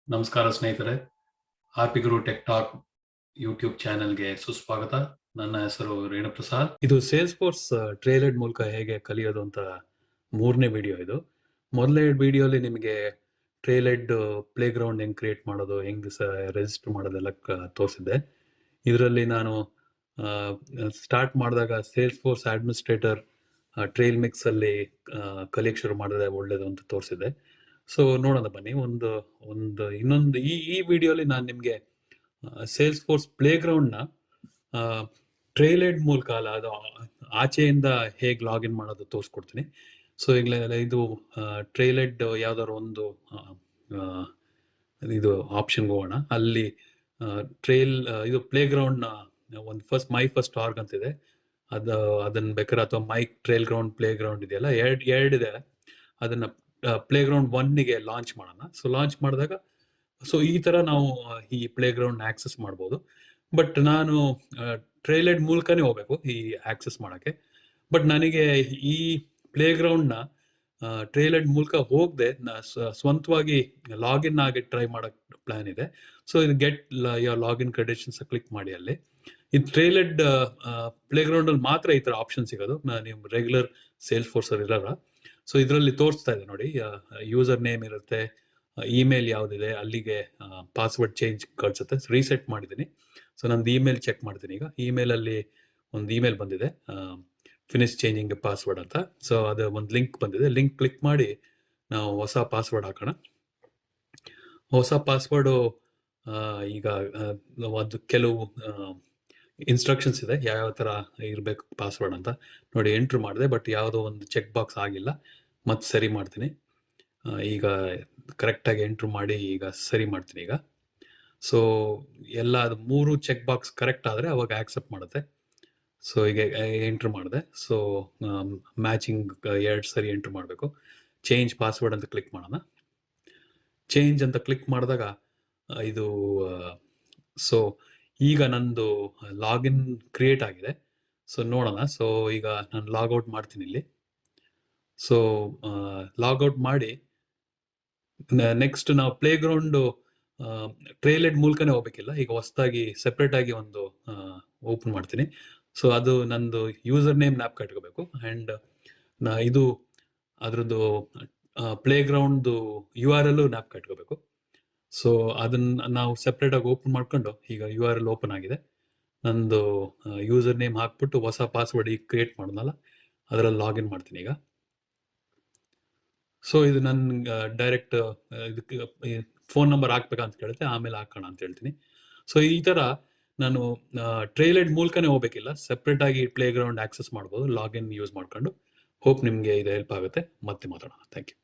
ನಮಸ್ಕಾರ ಸ್ನೇಹಿತರೆ, ಆರ್ಪಿ ಗುರು tech talk YouTube ಚಾನೆಲ್ಗೆ ಸುಸ್ವಾಗತ. ನನ್ನ ಹೆಸರು ರೇಣುಪ್ರಸಾದ್. ಇದು ಸೇಲ್ಸ್ಫೋರ್ಸ್ ಟ್ರೇಲೆಡ್ ಮೂಲಕ ಹೇಗೆ ಕಲಿಯೋದು ಅಂತ 3ನೇ ವಿಡಿಯೋ ಇದು. ಮೊದಲನೇ ವಿಡಿಯೋಲಿ ನಿಮಗೆ ಟ್ರೇಲೆಡ್ ಪ್ಲೇಗ್ರೌಂಡ್ ಹೆಂಗೆ ಕ್ರಿಯೇಟ್ ಮಾಡೋದು, ಹೆಂಗೆ ರಿಜಿಸ್ಟರ್ ಮಾಡೋದೆಲ್ಲ ತೋರಿಸಿದ್ದೆ. ಇದರಲ್ಲಿ ನಾನು ಸ್ಟಾರ್ಟ್ ಮಾಡಿದಾಗ ಸೇಲ್ಸ್ಫೋರ್ಸ್ ಅಡ್ಮಿನಿಸ್ಟ್ರೇಟರ್ ಟ್ರೈಲ್ ಮಿಕ್ಸ್ ಅಲ್ಲಿ ಕಲಿಯಕ್ಕೆ ಶುರು ಮಾಡಿದ್ರೆ ಒಳ್ಳೇದು ಅಂತ ತೋರಿಸಿದ್ದೆ. ಸೊ ನೋಡೋಣ ಬನ್ನಿ. ಇನ್ನೊಂದು ಈ ವಿಡಿಯೋಲಿ ನಾನು ನಿಮಗೆ ಸೇಲ್ಸ್ಫೋರ್ಸ್ ಪ್ಲೇಗ್ರೌಂಡ್ನ ಟ್ರೇಲೆಡ್ ಮೂಲಕ ಅಲ್ಲ, ಅದು ಆಚೆಯಿಂದ ಹೇಗೆ ಲಾಗಿನ್ ಮಾಡೋದು ತೋರಿಸ್ಕೊಡ್ತೀನಿ. ಸೊ ಈಗಲೇ ಇದು ಟ್ರೇಲೆಡ್ ಯಾವ್ದಾದ್ರು ಒಂದು ಇದು ಆಪ್ಷನ್ಗೆ ಹೋಗೋಣ. ಅಲ್ಲಿ ಇದು ಪ್ಲೇಗ್ರೌಂಡ್ನ ಒಂದು ಮೈ ಫಸ್ಟ್ ಆರ್ಗ್ ಅಂತಿದೆ. ಅದನ್ನ ಬೇಕಾದ್ರೆ, ಅಥವಾ ಮೈ ಟ್ರೇಲ್ ಗ್ರೌಂಡ್ ಪ್ಲೇ ಗ್ರೌಂಡ್ ಇದೆಯಲ್ಲ, ಎರಡಿದೆ. ಅದನ್ನ ಪ್ಲೇಗ್ರೌಂಡ್ 1ಗೆ ಲಾಂಚ್ ಮಾಡೋಣ. ಸೊ ಲಾಂಚ್ ಮಾಡಿದಾಗ ಈ ತರ ನಾವು ಈ ಪ್ಲೇಗ್ರೌಂಡ್ ಆಕ್ಸೆಸ್ ಮಾಡ್ಬೋದು. ಬಟ್ ನಾನು ಟ್ರೇಲೆಡ್ ಮೂಲಕನೇ ಹೋಗ್ಬೇಕು ಈ ಆಕ್ಸೆಸ್ ಮಾಡಕ್ಕೆ. ಬಟ್ ನನಗೆ ಈ ಪ್ಲೇಗ್ರೌಂಡ್ನ ಟ್ರೇಲೆಡ್ ಮೂಲಕ ಹೋಗದೆ ಸ್ವಂತವಾಗಿ ಲಾಗಿನ್ ಆಗಿ ಟ್ರೈ ಮಾಡಕ್ ಪ್ಲಾನ್ ಇದೆ. ಸೊ ಇದು ಗೆಟ್ ಲಾಗಿನ್ ಕ್ರೆಡೆನ್ಷಿಯಲ್ಸ್ ಕ್ಲಿಕ್ ಮಾಡಿ. ಅಲ್ಲಿ ಇದು ಟ್ರೇಲೆಡ್ ಪ್ಲೇಗ್ರೌಂಡ್ ಅಲ್ಲಿ ಮಾತ್ರ ಈ ತರ ಆಪ್ಷನ್ ಸಿಗೋದು. ನೀವು ರೆಗ್ಯುಲರ್ ಸೇಲ್ಸ್ಫೋರ್ಸ್ ಅಲ್ಲಿ ಇರಲ್ಲ. ಸೊ ಇದರಲ್ಲಿ ತೋರಿಸ್ತಾ ಇದೆ ನೋಡಿ, ಯೂಸರ್ ನೇಮ್ ಇರುತ್ತೆ, ಇಮೇಲ್ ಯಾವುದಿದೆ, ಅಲ್ಲಿಗೆ ಪಾಸ್ವರ್ಡ್ ಚೇಂಜ್ ಕಳ್ಸುತ್ತೆ. ರೀಸೆಟ್ ಮಾಡಿದ್ದೀನಿ. ಸೊ ನಂದು ಇಮೇಲ್ ಚೆಕ್ ಮಾಡ್ತೀನಿ. ಈಗ ಇಮೇಲಲ್ಲಿ ಒಂದು ಇಮೇಲ್ ಬಂದಿದೆ, ಫಿನಿಶ್ ಚೇಂಜಿಂಗ್ ಪಾಸ್ವರ್ಡ್ ಅಂತ. ಸೊ ಅದು ಒಂದು ಲಿಂಕ್ ಬಂದಿದೆ. ಲಿಂಕ್ ಕ್ಲಿಕ್ ಮಾಡಿ ನಾವು ಹೊಸ ಪಾಸ್ವರ್ಡ್ ಹಾಕೋಣ. ಹೊಸ ಪಾಸ್ವರ್ಡು ಈಗ ಒಂದು ಕೆಲವು ಇನ್ಸ್ಟ್ರಕ್ಷನ್ಸ್ ಇದೆ, ಯಾವ ಥರ ಇರಬೇಕು ಪಾಸ್ವರ್ಡ್ ಅಂತ. ನೋಡಿ, ಎಂಟ್ರ್ ಮಾಡಿದೆ, ಬಟ್ ಯಾವುದೋ ಒಂದು ಚೆಕ್ ಬಾಕ್ಸ್ ಆಗಿಲ್ಲ. ಮತ್ತೆ ಸರಿ ಮಾಡ್ತೀನಿ. ಈಗ ಕರೆಕ್ಟಾಗಿ ಎಂಟ್ರ್ ಮಾಡಿ ಈಗ ಸರಿ ಮಾಡ್ತೀನಿ. ಈಗ ಸೊ ಎಲ್ಲ 3 ಚೆಕ್ ಬಾಕ್ಸ್ ಕರೆಕ್ಟ್ ಆದರೆ ಅವಾಗ ಆಕ್ಸೆಪ್ಟ್ ಮಾಡುತ್ತೆ. ಸೊ ಈಗ ಎಂಟ್ರ್ ಮಾಡಿದೆ. ಸೊ ಮ್ಯಾಚಿಂಗ್ 2 ಸರಿ ಎಂಟ್ರ್ ಮಾಡಬೇಕು. ಚೇಂಜ್ ಪಾಸ್ವರ್ಡ್ ಅಂತ ಕ್ಲಿಕ್ ಮಾಡೋಣ. ಚೇಂಜ್ ಅಂತ ಕ್ಲಿಕ್ ಮಾಡಿದಾಗ ಇದು ಸೊ ಈಗ ನಂದು ಲಾಗಿನ್ ಕ್ರಿಯೇಟ್ ಆಗಿದೆ. ಸೊ ನೋಡೋಣ. ಸೊ ಈಗ ನಾನು ಲಾಗೌಟ್ ಮಾಡ್ತೀನಿ ಇಲ್ಲಿ. ಸೊ ಲಾಗೌಟ್ ಮಾಡಿ ನೆಕ್ಸ್ಟ್ ನಾವು ಪ್ಲೇಗ್ರೌಂಡ್ ಟ್ರೇಲೆಡ್ ಮೂಲಕನೇ ಹೋಗ್ಬೇಕಿಲ್ಲ. ಈಗ ಹೊಸದಾಗಿ ಸೆಪ್ರೇಟ್ ಆಗಿ ಒಂದು ಓಪನ್ ಮಾಡ್ತೀನಿ. ಸೊ ಅದು ನಂದು ಯೂಸರ್ ನೇಮ್ ನ್ಯಾಪ್ ಕಟ್ಕೋಬೇಕು. ಆ್ಯಂಡ್ ಇದು ಅದ್ರದ್ದು ಪ್ಲೇಗ್ರೌಂಡ್ URL ನ್ಯಾಪ್ ಕಟ್ಕೋಬೇಕು. ಸೊ ಅದನ್ನ ನಾವು ಸೆಪ್ರೇಟ್ ಆಗಿ ಓಪನ್ ಮಾಡ್ಕೊಂಡು, ಈಗ URL ಓಪನ್ ಆಗಿದೆ. ನಂದು ಯೂಸರ್ ನೇಮ್ ಹಾಕ್ಬಿಟ್ಟು ಹೊಸ ಪಾಸ್ವರ್ಡ್ ಈಗ ಕ್ರಿಯೇಟ್ ಮಾಡೋದಲ್ಲ, ಅದರಲ್ಲಿ ಲಾಗಿನ್ ಮಾಡ್ತೀನಿ ಈಗ. ಸೊ ಇದು ನನ್ನ ಡೈರೆಕ್ಟ್ ಇದಕ್ಕೆ ಫೋನ್ ನಂಬರ್ ಹಾಕ್ಬೇಕಂತ ಕೇಳುತ್ತೆ, ಆಮೇಲೆ ಹಾಕೋಣ ಅಂತ ಹೇಳ್ತೀನಿ. ಸೊ ಈ ಥರ ನಾನು ಟ್ರೇಲೆಡ್ ಮೂಲಕನೇ ಹೋಗ್ಬೇಕಿಲ್ಲ, ಸೆಪ್ರೇಟ್ ಆಗಿ ಪ್ಲೇಗ್ರೌಂಡ್ ಆಕ್ಸೆಸ್ ಮಾಡ್ಬೋದು ಲಾಗಿನ್ ಯೂಸ್ ಮಾಡ್ಕೊಂಡು. ಹೋಪ್ ನಿಮಗೆ ಇದು ಹೆಲ್ಪ್ ಆಗುತ್ತೆ. ಮತ್ತೆ ಮಾತಾಡೋಣ. Thank you.